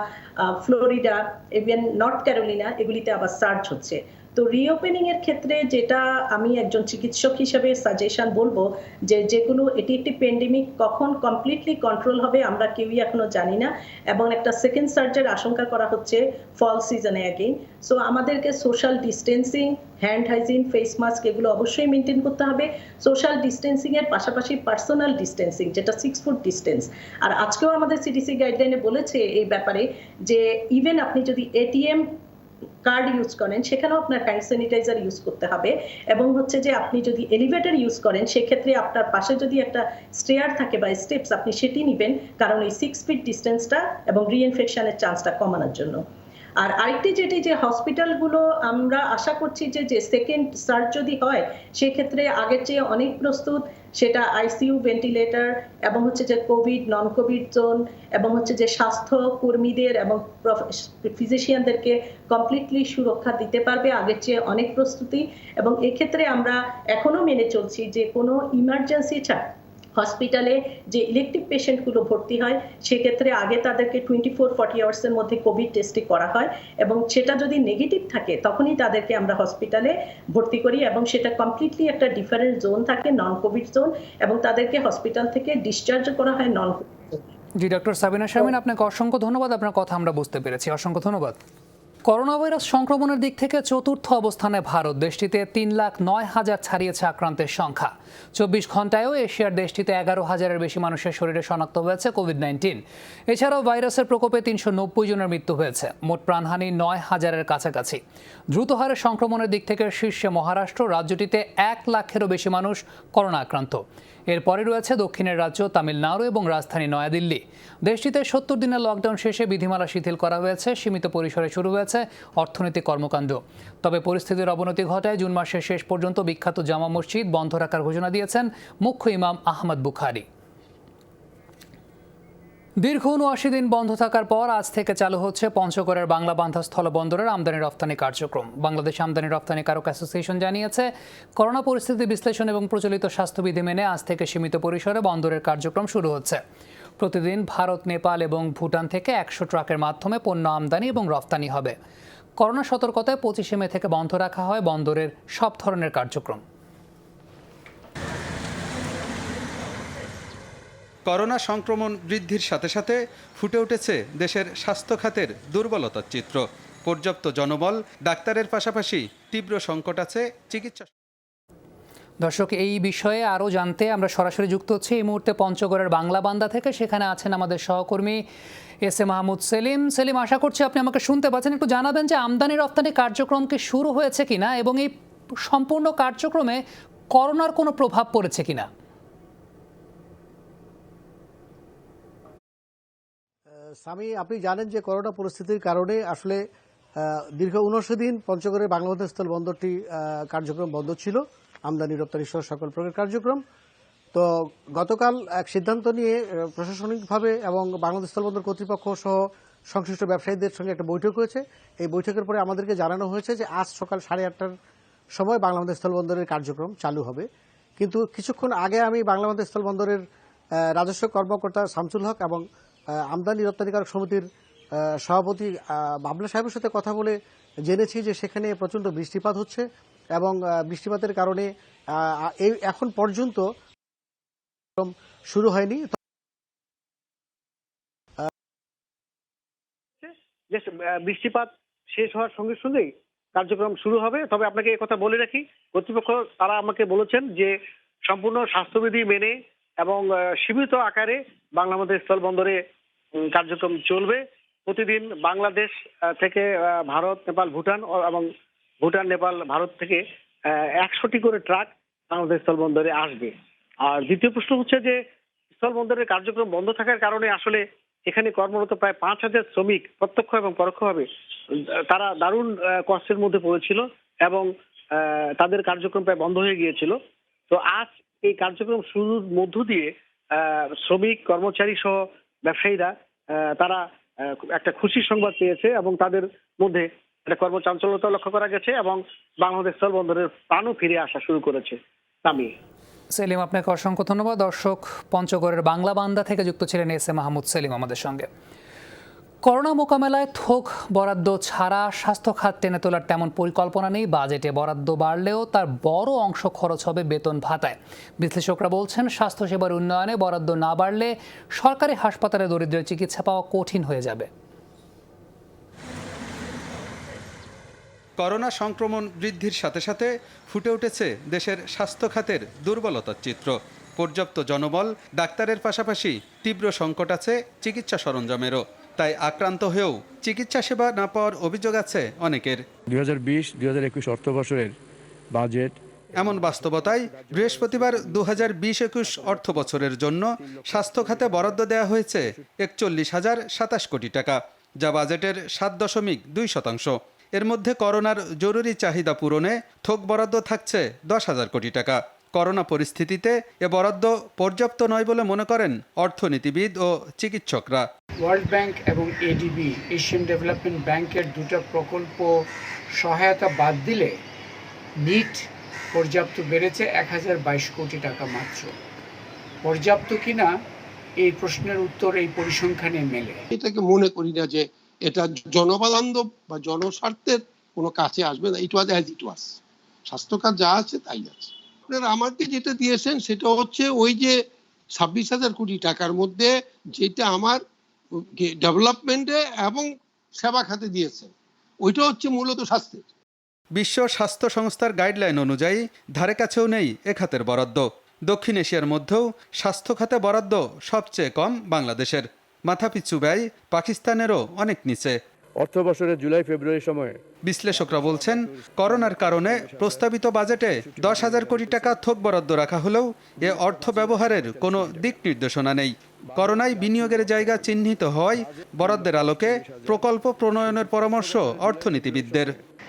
Florida, even North Carolina, এগুলিতে আবার সার্চ হচ্ছে। তো রিওপেনিং এর ক্ষেত্রে যেটা আমি একজন চিকিৎসক হিসেবে সাজেশন বলবো, যে যেগুলো এটি একটি প্যান্ডেমিক, কখন কমপ্লিটলি কন্ট্রোল হবে আমরা কেউই এখনো জানি না, এবং একটা সেকেন্ড সার্জের আশঙ্কা করা হচ্ছে ফল সিজনে অ্যাগেইন। সো আমাদেরকে social distancing, hand hygiene, face mask এগুলো অবশ্যই মেনটেন করতে হবে। সোশ্যাল ডিস্টেন্সিং এর পাশাপাশি পার্সোনাল ডিস্টেন্সিং, যেটা 6 ফুট ডিস্টেন্স। আর আজকেও আমাদের CDC গাইডলাইনে বলেছে এই ব্যাপারে যে ইভেন আপনি যদি ATM কার্ড ইউজ করেন সেখানেও আপনার হ্যান্ড স্যানিটাইজার ইউজ করতে হবে, এবং হচ্ছে যে আপনি যদি এলিভেটর ইউজ করেন সেক্ষেত্রে আপনার পাশে যদি একটা স্টেয়ার থাকে বা স্টেপস, আপনি সেটি নেবেন, কারণ এই 6 ফিট ডিস্টেন্সটা এবং রিইনফেকশনের চান্সটা কমানোর জন্য। আর আরেকটি যেটি, যে হসপিটালগুলো আমরা আশা করছি যে সেকেন্ড সার্জ যদি হয় সেক্ষেত্রে আগের চেয়ে অনেক প্রস্তুত, সেটা ICU, ভেন্টিলেটর এবং হচ্ছে যে কোভিড, নন কোভিড জোন, এবং হচ্ছে যে স্বাস্থ্য কর্মীদের এবং ফিজিশিয়ানদেরকে কমপ্লিটলি সুরক্ষা দিতে পারবে, আগের চেয়ে অনেক প্রস্তুতি। এবং এক্ষেত্রে আমরা এখনো মেনে চলছি যে কোনো ইমার্জেন্সি ছাড়া হসপিটালে যে ইলেকটিভ পেশেন্টগুলো ভর্তি হয় সেক্ষেত্রে আগে তাদেরকে 24-40 আওয়ার্সের মধ্যে কোভিড টেস্টটি করা হয়, এবং সেটা যদি নেগেটিভ থাকে তখনই তাদেরকে আমরা হসপিটালে ভর্তি করি, এবং সেটা কমপ্লিটলি একটা ডিফারেন্ট জোন থাকে, নন কোভিড জোন, এবং তাদেরকে হসপিটাল থেকে ডিসচার্জ করা হয় নন কোভিড জোন। জি, ডক্টর সাবিনা শারমিন, আপনাকে অসংখ্য ধন্যবাদ। আপনার কথা আমরা বুঝতে পেরেছি, অসংখ্য ধন্যবাদ। করোনা ভাইরাস সংক্রমণের দিক থেকে চতুর্থ অবস্থানে ভারত। দেশটিতে 3,09,000 ছাড়িয়েছে আক্রান্তের সংখ্যা। 24 ঘন্টায়ও এশিয়ার দেশটিতে 11,000-এর বেশি মানুষের শরীরে শনাক্ত হয়েছে কোভিড-19। এছাড়াও ভাইরাসের প্রকোপে 390 জনের মৃত্যু হয়েছে। মোট প্রাণহানি 9,000-এর কাছাকাছি। দ্রুত হারে সংক্রমণের দিক থেকে শীর্ষে মহারাষ্ট্র। রাজ্যটিতে 1 লাখেরও বেশি মানুষ করোনা আক্রান্ত। এরপরে রয়েছে দক্ষিণের রাজ্য তামিলনাড়ু এবং রাজধানী নয়াদিল্লি। দেশটিতে 70 দিনের লকডাউন শেষে বিধিমালা শিথিল করা হয়েছে। সীমিত পরিসরে শুরু হয়েছে অর্থনৈতিক কর্মকাণ্ড। তবে পরিস্থিতির অবনতি ঘটায় জুন মাসের শেষ পর্যন্ত বিখ্যাত জামা মসজিদ বন্ধ রাখার ঘোষণা দিয়েছেন মুখ্য ইমাম আহমদ বুখারী। দীর্ঘ 79 দিন বন্ধ থাকার পর আজ থেকে চালু হচ্ছে পঞ্চগড়ের বাংলাবান্ধা স্থলবন্দরের আমদানি রপ্তানি কার্যক্রম। বাংলাদেশ আমদানি রপ্তানিকারক অ্যাসোসিয়েশন জানিয়েছে, করোনা পরিস্থিতি বিশ্লেষণ এবং প্রচলিত স্বাস্থ্যবিধি মেনে আজ থেকে সীমিত পরিসরে বন্দরের কার্যক্রম শুরু হচ্ছে। প্রতিদিন ভারত, নেপাল এবং ভুটান থেকে 100 ট্রাকের মাধ্যমে পণ্য আমদানি এবং রপ্তানি হবে। করোনা সতর্কতায় 25 মে থেকে বন্ধ রাখা হয় বন্দরের সব ধরনের কার্যক্রম। করোনা সংক্রমণ বৃদ্ধির সাথে সাথে ফুটে উঠেছে দেশের স্বাস্থ্য খাতের দুর্বলতার চিত্র। পর্যাপ্ত জনবল, ডাক্তারের পাশাপাশি তীব্র সংকট আছে চিকিৎসা। দর্শক, এই বিষয়ে আরও জানতে আমরা সরাসরি যুক্ত হচ্ছি এই মুহূর্তে পঞ্চগড়ের বাংলাবান্ধা থেকে। সেখানে আছেন আমাদের সহকর্মী এস এ মাহমুদ সেলিম। সেলিম, আশা করছি আপনি আমাকে শুনতে পাচ্ছেন। একটু জানাবেন যে আমদানি রপ্তানি কার্যক্রম কি শুরু হয়েছে কিনা এবং এই সম্পূর্ণ কার্যক্রমে করোনার কোনো প্রভাব পড়েছে কিনা? স্বামী, আপনি জানেন যে করোনা পরিস্থিতির কারণে আসলে দীর্ঘ 79 দিন পঞ্চগড়ের বাংলাবান্ধা স্থল বন্দরটি কার্যক্রম বন্ধ ছিল, আমদানি রপ্তানি সহ সকল প্রকার কার্যক্রম। তো গতকাল এক সিদ্ধান্ত নিয়ে প্রশাসনিকভাবে এবং বাংলাদেশ স্থলবন্দর কর্তৃপক্ষ সহ সংশ্লিষ্ট ব্যবসায়ীদের সঙ্গে একটা বৈঠক হয়েছে। এই বৈঠকের পরে আমাদেরকে জানানো হয়েছে যে আজ সকাল 8:30টার সময় বাংলাদেশ স্থলবন্দরের কার্যক্রম চালু হবে। কিন্তু কিছুক্ষণ আগে আমি বাংলাদেশ স্থলবন্দরের রাজস্ব কর্মকর্তা শামসুল হক এবং আমদানি রপ্তানিকারক সমিতির সভাপতি বাবলা সাহেবের সাথে কথা বলে জেনেছি যে সেখানে প্রচণ্ড বৃষ্টিপাত হচ্ছে এবং বৃষ্টিপাতের কারণে এখন পর্যন্ত শুরু হয়নি। বৃষ্টিপাত শেষ হওয়ার সঙ্গে সঙ্গেই কার্যক্রম শুরু হবে। তবে আপনাকে কথা বলে রাখি, কর্তৃপক্ষ তারা আমাকে বলেছেন যে সম্পূর্ণ স্বাস্থ্যবিধি মেনে এবং সীমিত আকারে বাংলাদেশ স্থলবন্দরে কার্যক্রম চলবে। প্রতিদিন বাংলাদেশ থেকে ভারত, নেপাল, ভুটান এবং ভুটান, নেপাল, ভারত থেকে 100টি করে ট্রাক বাংলাদেশ স্থলবন্দরে আসবে। আর দ্বিতীয় প্রশ্ন হচ্ছে যে স্থলবন্দরের কার্যক্রম বন্ধ থাকার কারণে আসলে এখানে কর্মরত প্রায় 5,000 শ্রমিক প্রত্যক্ষ এবং পরোক্ষভাবে তারা দারুণ কষ্টের মধ্যে পড়েছিল এবং তাদের কার্যক্রম প্রায় বন্ধ হয়ে গিয়েছিল। তো আজ এই কার্যক্রম শুরুর মধ্য দিয়ে শ্রমিক, কর্মচারী সহ ব্যবসায়ীরা তারা একটা খুশির সংবাদ পেয়েছে এবং তাদের মধ্যে একটা কর্মচাঞ্চল্যতা লক্ষ্য করা গেছে এবং বাংলাদেশ স্থলবন্দরের প্রাণও ফিরে আসা শুরু করেছে। সেলিম, আপনাকে অসংখ্য ধন্যবাদ। দর্শক, পঞ্চগড়ের বাংলাবান্ধা থেকে যুক্ত ছিলেন এস এ মাহমুদ সেলিম আমাদের সঙ্গে। করোনা মোকাবেলায় থোক বরাদ্দ ছাড়া স্বাস্থ্য খাত টেনে তোলার তেমন পরিকল্পনা নেই। বাজেটে বরাদ্দ বাড়লেও তার বড় অংশ খরচ হবে বেতন ভাতায়। বিশ্লেষকরা বলছেন, স্বাস্থ্যসেবার উন্নয়নে বরাদ্দ না বাড়লে সরকারি হাসপাতালে দরিদ্রের চিকিৎসা পাওয়া কঠিন হয়ে যাবে। করোনা সংক্রমণ বৃদ্ধির সাথে সাথে ফুটে উঠেছে দেশের স্বাস্থ্য খাতের দুর্বলতার চিত্র। পর্যাপ্ত জনবল, ডাক্তারের পাশাপাশি তীব্র সংকট আছে চিকিৎসা সরঞ্জামেরও। তাই আক্রান্ত হয়েও চিকিৎসা সেবা না পাওয়ার অভিযোগ আছে অনেকের। 2020-2021 অর্থবছরের বাজেট এমন বাস্তবতায় বৃহস্পতিবার 2020-21 অর্থ বছরের জন্য স্বাস্থ্য খাতে বরাদ্দ দেওয়া হয়েছে 41,027 কোটি টাকা, যা বাজেটের 7.2%। এর মধ্যে করোনার জরুরি চাহিদা পূরণে থোক বরাদ্দ থাকছে 10,000 কোটি টাকা। করোনা পরিস্থিতিতে এ বরাদ্দ পর্যাপ্ত নয় বলে মনে করেন অর্থনীতিবিদ ও চিকিৎসকরা। ওয়ার্ল্ড ব্যাংক এবং এডিবি, এশিয়ান ডেভেলপমেন্ট ব্যাংকের দুটো প্রকল্প সহায়তা বাদ দিলে নিট পর্যাপ্ত বেড়েছে 1022 কোটি টাকা মাত্র। পর্যাপ্ত কিনা এই প্রশ্নের উত্তর এই পরিসংখ্যানে মেলে। এটাকে মনে করি না যে এটা জনবান্ধব বা জনস্বার্থের কোনো কাছে আসবে না। ইট ওয়াজ অ্যাজ ইট ওয়াজ। স্বাস্থ্যখাত যা আছে তাই আছে। আপনারা আমাকে যেটা দিয়েছেন সেটা হচ্ছে ওই যে 26,000 কোটি টাকার মধ্যে যেটা আমার ডেভেলপমেন্টে এবং সেবা খাতে দিয়েছে, ওইটা হচ্ছে মূলত স্বাস্থ্যের। বিশ্ব স্বাস্থ্য সংস্থার গাইডলাইন অনুযায়ী ধারে কাছেও নেই এ খাতের বরাদ্দ। দক্ষিণ এশিয়ার মধ্যেও স্বাস্থ্য খাতে বরাদ্দ সবচেয়ে কম বাংলাদেশের। মাথাপিছু ব্যয় পাকিস্তানেরও অনেক নিচে। অর্থ বছরের জুলাই ফেব্রুয়ারি সময়ে বিশ্লেষকরা বলছেন, করোনার কারণে প্রস্তাবিত বাজেটে 10,000 কোটি টাকা থোক বরাদ্দ রাখা হলেও এ অর্থ ব্যবহারের কোনো দিক নির্দেশনা নেই। করোনায় বিনিয়োগের জায়গা চিহ্নিত হওয়ায় বরাদ্দের আলোকে প্রকল্প প্রণয়নের পরামর্শ অর্থনীতিবিদদের।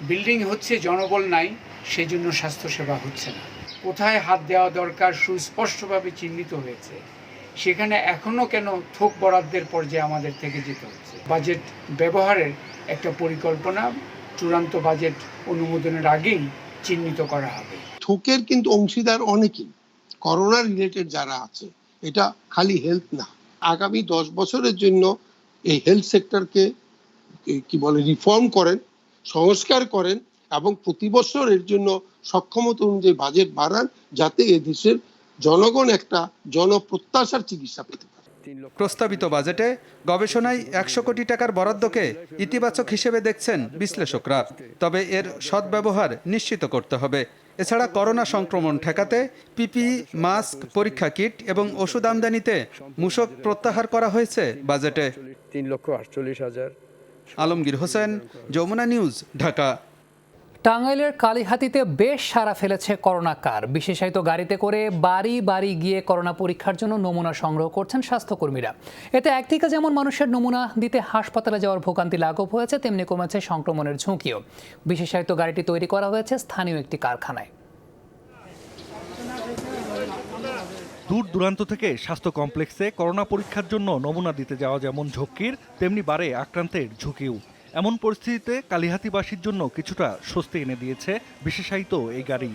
বিল্ডিং হচ্ছে, জনবল নাই, সেজন্য স্বাস্থ্যসেবা হচ্ছে না। কোথায় হাত দেওয়া দরকার সুস্পষ্টভাবে চিহ্নিত হয়েছে, সেখানে এখনো কেন থোক বরাদ্দের পর্যায়ে আমাদের থেকে যেতে হচ্ছে। বাজেট ব্যবহারের একটা পরিকল্পনা চূড়ান্ত বাজেট অনুমোদনের আগেই চিহ্নিত করা হবে। থোকের কিন্তু অংশীদার অনেকেই, করোনা রিলেটেড যারা আছে, এটা খালি হেলথ না। আগামী 10 বছরের জন্য এই হেলথ সেক্টরকে কি বলে রিফর্ম করেন, সংস্কার করেন এবং প্রতি বছর এর জন্য সক্ষমতা অনুযায়ী বাজেট বাড়ান, যাতে এ দেশের জনগণ একটা জনপ্রত্যাশার চিকিৎসা পেতে পারে। প্রস্তাবিত বাজেটে গবেষণায় 100 কোটি টাকার বরাদ্দকে ইতিবাচক হিসেবে দেখছেন বিশ্লেষকরা। তবে এর সদ্ব্যবহার নিশ্চিত করতে হবে। এছাড়া করোনা সংক্রমণ ঠেকাতে পিপিই, মাস্ক, পরীক্ষা কিট এবং ওষুধ আমদানিতে মূসক প্রত্যাহার করা হয়েছে বাজেটে। 3,48,000। আলমগীর হোসেন, যমুনা নিউজ, ঢাকা। টাঙ্গাইলের কালিহাতীতে বেশ সাড়া ফেলেছে করোনা কার। বিশেষায়িত গাড়িতে করে বাড়ি বাড়ি গিয়ে করোনা পরীক্ষার জন্য নমুনা সংগ্রহ করছেন স্বাস্থ্যকর্মীরা। এতে একদিকে যেমন মানুষের নমুনা দিতে হাসপাতালে যাওয়ার ভোগান্তি লাঘব হয়েছে, তেমনি কমেছে সংক্রমণের ঝুঁকিও। বিশেষায়িত গাড়িটি তৈরি করা হয়েছে স্থানীয় একটি কারখানায়। দূর দূরান্ত থেকে স্বাস্থ্য কমপ্লেক্সে করোনা পরীক্ষার জন্য নমুনা দিতে যাওয়া যেমন ঝক্কির, তেমনি বাড়ে আক্রান্তের ঝুঁকিও। এমন পরিস্থিতিতে কালিহাতীবাসীর জন্য কিছুটা স্বস্তি এনে দিয়েছে বিশেষায়িত এই গাড়ি।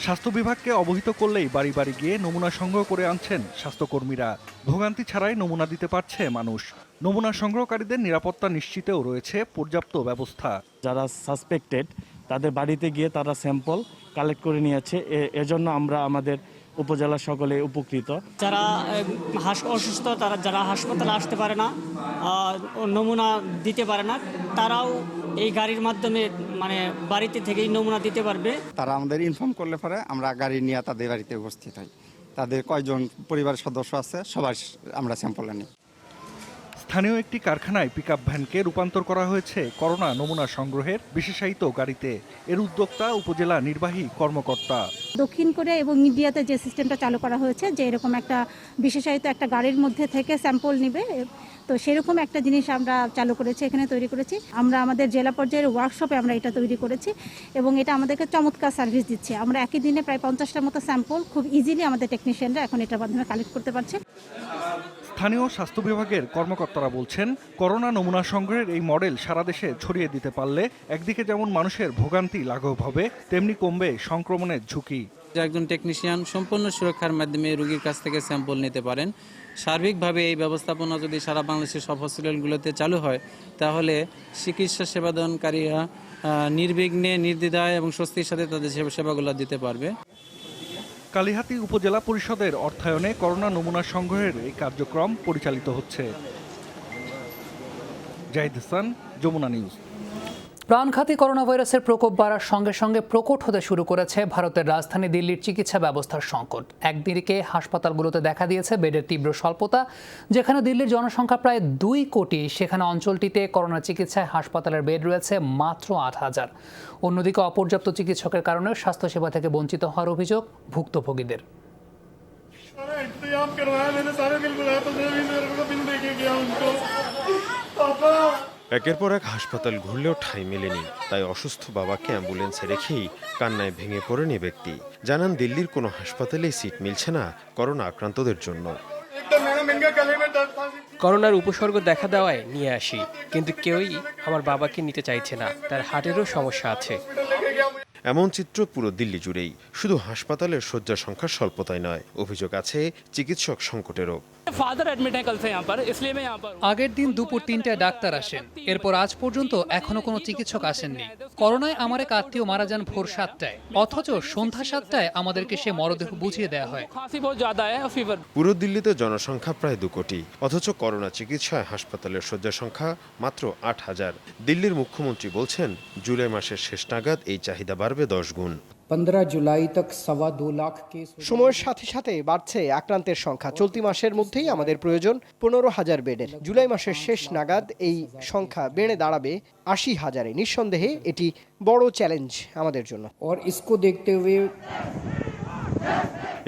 স্বাস্থ্য বিভাগকে অবহিত করলেই বাড়ি বাড়ি গিয়ে নমুনা সংগ্রহ করে আনছেন স্বাস্থ্যকর্মীরা। ভোগান্তি ছাড়াই নমুনা দিতে পারছে মানুষ। নমুনা সংগ্রহকারীদের নিরাপত্তা নিশ্চিতেও রয়েছে পর্যাপ্ত ব্যবস্থা। যারা সাসপেক্টেড তাদের বাড়িতে গিয়ে তারা স্যাম্পল কালেক্ট করে নিয়েছে। এজন্য আমরা আমাদের উপজেলা সকলে উপকৃত। যারা অসুস্থ, তারা যারা হাসপাতালে আসতে পারে না, নমুনা দিতে পারে না, তারাও এই গাড়ির মাধ্যমে মানে বাড়িতে থেকেই নমুনা দিতে পারবে। তারা আমাদের ইনফর্ম করলে পরে আমরা গাড়ি নিয়ে তাদের বাড়িতে উপস্থিত হই। তাদের কয়জন পরিবারের সদস্য আছে সবার আমরা স্যাম্পল নিই। স্থানীয় একটি কারখানায় পিকআপ ভ্যানকে রূপান্তর করা হয়েছে করোনা নমুনা সংগ্রহের বিশেষায়িত গাড়িতে। এর উদ্যোক্তা উপজেলা নির্বাহী কর্মকর্তা। দক্ষিণ কোরিয়া এবং ইন্ডিয়াতে যে সিস্টেমটা চালু করা হয়েছে, যে এরকম একটা বিশেষায়িত একটা গাড়ির মধ্যে থেকে স্যাম্পল নেবে, তো সেরকম একটা জিনিস আমরা চালু করেছি, এখানে তৈরি করেছি। আমরা আমাদের জেলা পর্যায়ের ওয়ার্কশপে আমরা এটা তৈরি করেছি এবং এটা আমাদেরকে চমৎকার সার্ভিস দিচ্ছে। আমরা একই দিনে প্রায় 50টার মতো স্যাম্পল খুব ইজিলি আমাদের টেকনিশিয়ানরা এখন এটার মাধ্যমে কালেক্ট করতে পারছে। স্থানীয় স্বাস্থ্য বিভাগের কর্মকর্তারা বলছেন, করোনা নমুনা সংগ্রহের এই মডেল সারা দেশে ছড়িয়ে দিতে পারলে একদিকে যেমন মানুষের ভোগান্তি লাঘব হবে, তেমনি কমবে সংক্রমণের ঝুঁকি। একজন টেকনিশিয়ান সম্পূর্ণ সুরক্ষার মাধ্যমে রোগীর কাছ থেকে স্যাম্পল নিতে পারেন। সার্বিকভাবে এই ব্যবস্থাপনা যদি সারা বাংলাদেশের সব হসপিটালগুলোতে চালু হয়, তাহলে চিকিৎসা সেবাদানকারীরা নির্বিঘ্নে, নির্দ্বিধায় এবং স্বস্তির সাথে তাদের সেবাগুলো দিতে পারবে। কালিহাতী উপজেলা পরিষদের অর্থায়নে করোনা নমুনা সংগ্রহের এই কার্যক্রম পরিচালিত হচ্ছে। জাহিদ হাসান, যমুনা নিউজ। প্রাণঘাতী করোনা ভাইরাসের প্রকোপ বাড়ার সঙ্গে সঙ্গে প্রকট হতে শুরু করেছে ভারতের রাজধানী দিল্লির চিকিৎসা ব্যবস্থার সংকট। একদিকে হাসপাতালগুলোতে দেখা দিয়েছে বেডের তীব্র স্বল্পতা। যেখানে দিল্লির জনসংখ্যা প্রায় 2 কোটি, সেখানে অঞ্চলটিতে করোনা চিকিৎসায় হাসপাতালের বেড রয়েছে মাত্র 8,000। অন্যদিকে অপর্যাপ্ত চিকিৎসকের কারণে স্বাস্থ্যসেবা থেকে বঞ্চিত হওয়ার অভিযোগ ভুক্তভোগীদের। একের পর এক হাসপাতাল ঘুরলেও ঠাঁই মেলেনি, তাই অসুস্থ বাবাকে অ্যাম্বুলেন্সে রেখেই কান্নায় ভেঙে পড়েন এ ব্যক্তি। জানান, দিল্লির কোনো হাসপাতালেই সিট মিলছে না করোনা আক্রান্তদের জন্য। করোনার উপসর্গ দেখা দেওয়ায় নিয়ে আসি, কিন্তু কেউই আমার বাবাকে নিতে চাইছে না, তার হার্টেরও সমস্যা আছে। এমন চিত্র পুরো দিল্লি জুড়েই। শুধু হাসপাতালের শয্যা সংখ্যার স্বল্পতাই নয়, অভিযোগ আছে চিকিৎসক সংকটেরও। আগের দিন দুপুর 3টায় ডাক্তার আসেন, এরপর আজ পর্যন্ত এখনো কোনো চিকিৎসক আসেননি। করোনায় আমার এক আত্মীয় মারা যান ভোর 7টায়, অথচ সন্ধ্যা 7টায় আমাদেরকে সে মরদেহ বুঝিয়ে দেওয়া হয়। পুরো দিল্লিতে জনসংখ্যা প্রায় 2 কোটি, অথচ করোনা চিকিৎসায় হাসপাতালের শয্যা সংখ্যা মাত্র 8,000। দিল্লির মুখ্যমন্ত্রী বলছেন জুলাই মাসের শেষ নাগাদ এই চাহিদা বাড়বে 10 গুণ। 15 জুলাই তক 2.25 লাখ কেস। সময়ের সাথে সাথে বাড়ছে আক্রান্তের সংখ্যা। চলতি মাসের মধ্যেই আমাদের প্রয়োজন 15,000 বেডের। জুলাই মাসের শেষ নাগাদ এই সংখ্যা বেড়ে দাঁড়াবে 80,000-এ। নিঃসন্দেহে এটি বড় চ্যালেঞ্জ আমাদের জন্য। और इसको देखते हुए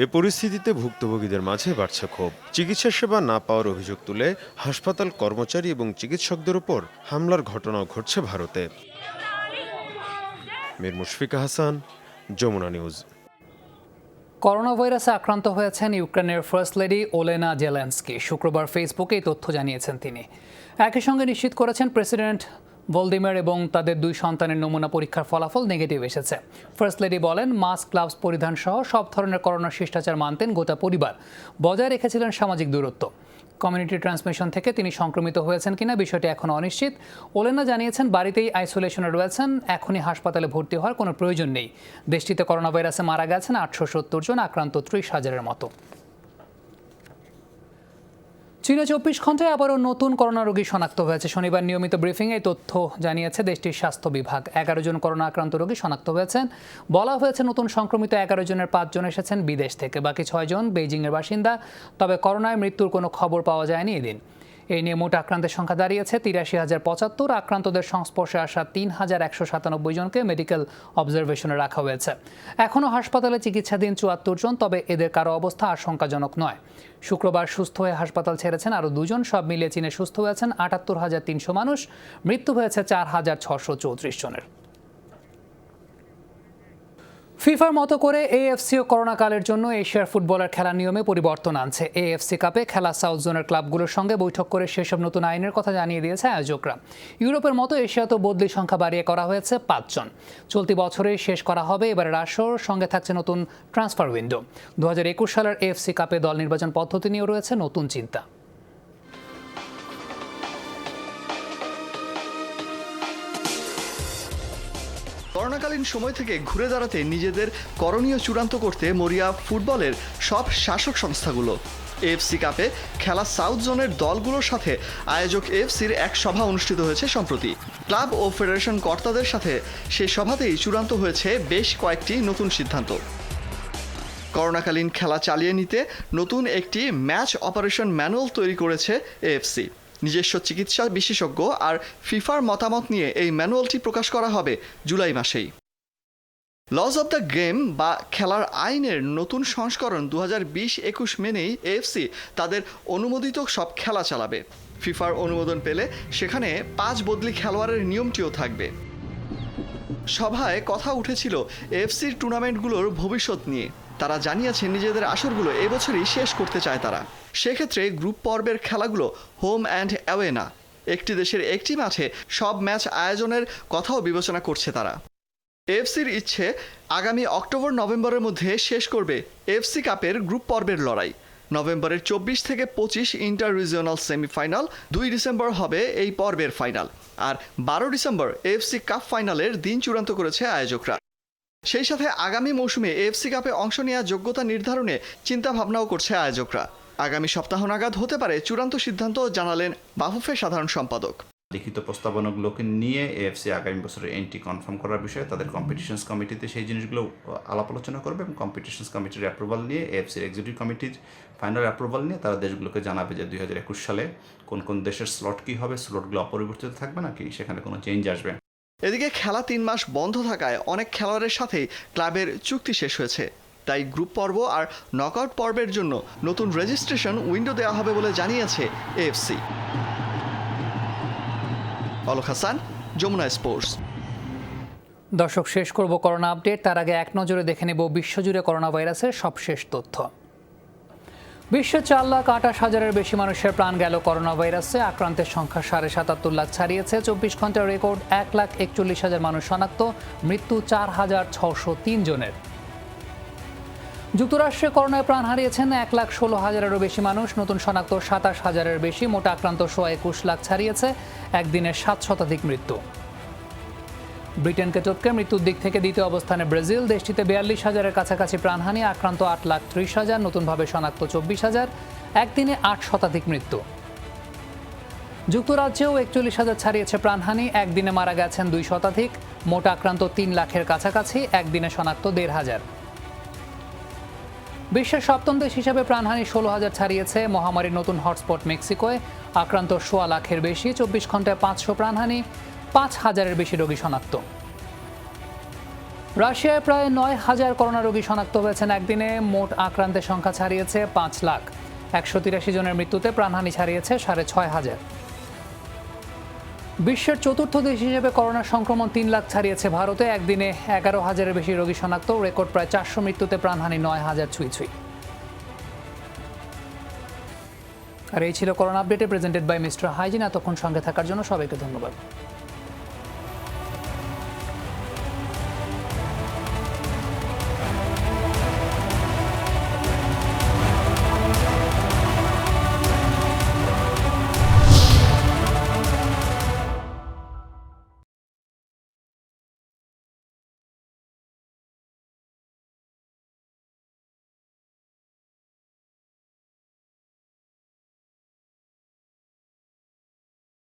এ পরিস্থিতিতে ভুক্তভোগীদের মাঝে বাড়ছে ক্ষোভ। চিকিৎসা সেবা না পাওয়ার অভিযোগ তুলে হাসপাতাল কর্মচারী এবং চিকিৎসকদের উপর হামলার ঘটনাও ঘটছে ভারতে। মীর মুশফিকা হাসান, যমুনা নিউজ। করোনা ভাইরাসে আক্রান্ত হয়েছেন ইউক্রেনের ফার্স্ট লেডি ওলেনা জেলেনস্কি। শুক্রবার ফেসবুকে এই তথ্য জানিয়েছেন তিনি। একই সঙ্গে নিশ্চিত করেছেন প্রেসিডেন্ট ভলোদিমির এবং তাদের 2 সন্তানের নমুনা পরীক্ষার ফলাফল নেগেটিভ এসেছে। ফার্স্ট লেডি বলেন, মাস্ক, গ্লাভস পরিধান সহ সব ধরনের করোনা শিষ্টাচার মানতেন গোটা পরিবার, বজায় রেখেছিলেন সামাজিক দূরত্ব। কমিউনিটি ট্রান্সমিশন থেকে তিনি সংক্রমিত হয়েছেন কিনা বিষয়টি এখনও অনিশ্চিত। ওলেনা জানিয়েছেন বাড়িতেই আইসোলেশনে রয়েছেন, এখনই হাসপাতালে ভর্তি হওয়ার কোনো প্রয়োজন নেই। দেশটিতে করোনা ভাইরাসে মারা গেছেন 870 জন, আক্রান্ত 30,000-এর মতো। চীনে 24 ঘন্টায় আবারও নতুন করোনা রোগী শনাক্ত হয়েছে। শনিবার নিয়মিত ব্রিফিংয়ে এই তথ্য জানিয়েছে দেশটির স্বাস্থ্য বিভাগ। 11 জন করোনা আক্রান্ত রোগী শনাক্ত হয়েছেন। বলা হয়েছে নতুন সংক্রমিত 11 জনের 5 জন এসেছেন বিদেশ থেকে, বাকি 6 জন বেইজিংয়ের বাসিন্দা। তবে করোনায় মৃত্যুর কোনো খবর পাওয়া যায়নি এদিন। এই নিয়ে মোট আক্রান্তের সংখ্যা দাঁড়িয়েছে 83,075। আক্রান্তদের সংস্পর্শে আসা 3,197 জনকে মেডিকেল অবজারভেশনে রাখা হয়েছে। এখনও হাসপাতালে চিকিৎসাধীন 74 জন, তবে এদের কারো অবস্থা আশঙ্কাজনক নয়। শুক্রবার সুস্থ হয়ে হাসপাতাল ছেড়েছেন আরও 2 জন। সব মিলিয়ে চীনে সুস্থ হয়েছেন 78,300 মানুষ, মৃত্যু হয়েছে 4,634 জনের। ফিফার মতো করে এএফসিও করোনাকালের জন্য এশিয়ার ফুটবলের খেলার নিয়মে পরিবর্তন আনছে। এএফসি কাপে খেলা সাউথ জোনের ক্লাবগুলোর সঙ্গে বৈঠক করে সেসব নতুন আইনের কথা জানিয়ে দিয়েছে আয়োজকরা। ইউরোপের মতো এশিয়াতেও বদলি সংখ্যা বাড়িয়ে করা হয়েছে 5 জন। চলতি বছরে শেষ করা হবে এবারের আসর, সঙ্গে থাকছে নতুন ট্রান্সফার উইন্ডো। 2021 সালের এএফসি কাপে দল নির্বাচন পদ্ধতি নিয়েও রয়েছে নতুন চিন্তা। করোনাকালীন সময় থেকে ঘুরে দাঁড়াতে নিজেদের করণীয় চূড়ান্ত করতে মরিয়া ফুটবলের সব শাসক সংস্থাগুলো। এএফসি কাপে খেলা সাউথ জোনের দলগুলোর সাথে আয়োজক এএফসির এক সভা অনুষ্ঠিত হয়েছে সম্প্রতি। ক্লাব ও ফেডারেশন কর্তাদের সাথে সেই সভাতেই চূড়ান্ত হয়েছে বেশ কয়েকটি নতুন সিদ্ধান্ত। করোনাকালীন খেলা চালিয়ে নিতে নতুন একটি ম্যাচ অপারেশন ম্যানুয়াল তৈরি করেছে এএফসি। নিজস্ব চিকিৎসা বিশেষজ্ঞ আর ফিফার মতামত নিয়ে এই ম্যানুয়ালটি প্রকাশ করা হবে জুলাই মাসেই। লজ অব দ্য গেম বা খেলার আইনের নতুন সংস্করণ 2020-21 মেনেই এএফসি তাদের অনুমোদিত সব খেলা চালাবে। ফিফার অনুমোদন পেলে সেখানে 5 বদলি খেলোয়াড়ের নিয়মটিও থাকবে। সভায় কথা উঠেছিল এএফসির টুর্নামেন্টগুলোর ভবিষ্যৎ নিয়ে। তারা জানিয়েছে নিজেদের আসরগুলো এবছরই শেষ করতে চায় তারা। সেক্ষেত্রে গ্রুপ পর্বের খেলাগুলো হোম অ্যান্ড অ্যাওয়ে না, একটি দেশের একটি মাঠে সব ম্যাচ আয়োজনের কথাও বিবেচনা করছে তারা। এএফসির ইচ্ছে আগামী অক্টোবর-নভেম্বরের মধ্যে শেষ করবে এএফসি কাপের গ্রুপ পর্বের লড়াই। নভেম্বরের 24 থেকে 25 ইন্টার রিজিওনাল সেমিফাইনাল, 2 ডিসেম্বর হবে এই পর্বের ফাইনাল, আর 12 ডিসেম্বর এএফসি কাপ ফাইনালের দিন চূড়ান্ত করেছে আয়োজকরা। সেই সাথে আগামী মৌসুমে এএফসি কাপে অংশ নেওয়ার যোগ্যতা নির্ধারণে চিন্তা ভাবনাও করছে আয়োজকরা। আগামী সপ্তাহ নাগাদ হতে পারে চূড়ান্ত সিদ্ধান্ত, জানালেন বাফুফের সাধারণ সম্পাদক। লিখিত প্রস্তাবনাগুলোকে নিয়ে এএফসি আগামী বছরের এন্ট্রি কনফার্ম করার বিষয়ে তাদের কম্পিটিশনস কমিটিতে সেই জিনিসগুলো আলাপ আলোচনা করবে এবং কম্পিটিশনস কমিটির অ্যাপ্রুভাল নিয়ে এএফসির এক্সিকিউটিভ কমিটির ফাইনাল অ্যাপ্রুভাল নিয়ে তারা দেশগুলোকে জানাবে যে 2021 সালে কোন কোন দেশের স্লট কী হবে, স্লটগুলো অপরিবর্তিত থাকবে নাকি সেখানে কোনো চেঞ্জ আসবে। এদিকে খেলা 3 মাস বন্ধ থাকায় অনেক খেলোয়াড়ের সাথেই ক্লাবের চুক্তি শেষ হয়েছে। তাই গ্রুপ পর্ব আর নকআউট পর্বের জন্য নতুন রেজিস্ট্রেশন উইন্ডো দেওয়া হবে বলে জানিয়েছে এএফসি। অলক হাসান, যমুনা স্পোর্টস। দর্শক, শেষ করব করোনা আপডেট। তার আগে এক নজরে দেখে নেব বিশ্বজুড়ে করোনা ভাইরাসের সবশেষ তথ্য। বিশ্বে 4,28,000-এর বেশি মানুষের প্রাণ গেল করোনা ভাইরাসে। আক্রান্তের সংখ্যা 77.5 লাখ ছাড়িয়েছে। 24 ঘন্টার রেকর্ড 1,41,000 মানুষ শনাক্ত, মৃত্যু 4,603 জনের। যুক্তরাষ্ট্রে করোনায় প্রাণ হারিয়েছেন 1,16,000-এরও বেশি মানুষ, নতুন শনাক্ত 27,000-এর বেশি, মোট আক্রান্ত 21 লাখ ছাড়িয়েছে, একদিনে 7 শতাধিক মৃত্যু। ব্রিটেনকে টপকে মৃত্যুর দিক থেকে দ্বিতীয় অবস্থানে ব্রাজিল। দেশটিতে 42,000-এর কাছাকাছি প্রাণহানি, আক্রান্ত 8,30,000, নতুনভাবে শনাক্ত 24,000, একদিনে 8 শতাধিক মৃত্যু। যুক্তরাজ্যেও 41,000 ছাড়িয়েছে প্রাণহানি, একদিনে মারা গেছেন 2 শতাধিক, মোট আক্রান্ত 3 লাখের কাছাকাছি, একদিনে শনাক্ত 1,500। বিশ্বের সপ্তম দেশ হিসেবে প্রাণহানি 16,000 ছাড়িয়েছে। মহামারীর নতুন হটস্পট মেক্সিকোয়, আক্রান্ত 1.25 লাখের বেশি, 24 ঘন্টায় 500 প্রাণহানি, 5,000-এর বেশি রোগী শনাক্ত। রাশিয়ায় প্রায় 9,000 করোনা রোগী শনাক্ত হয়েছেন একদিনে, মোট আক্রান্তের সংখ্যা ছাড়িয়েছে 5 লাখ। 183 জনের মৃত্যুতে প্রাণহানি ছাড়িয়েছে 6,500। বিশ্বের চতুর্থ দেশ হিসেবে করোনা সংক্রমণ 3 লাখ ছাড়িয়েছে ভারতে, একদিনে 11,000-এর বেশি রোগী শনাক্ত, রেকর্ড প্রায় 400 মৃত্যুতে প্রাণহানি 9,000 ছুঁই। আর এই ছিল করোনা আপডেটে প্রেজেন্টেড বাই মিস্টার হাইজিন। এতক্ষণ সঙ্গে থাকার জন্য সবাইকে ধন্যবাদ।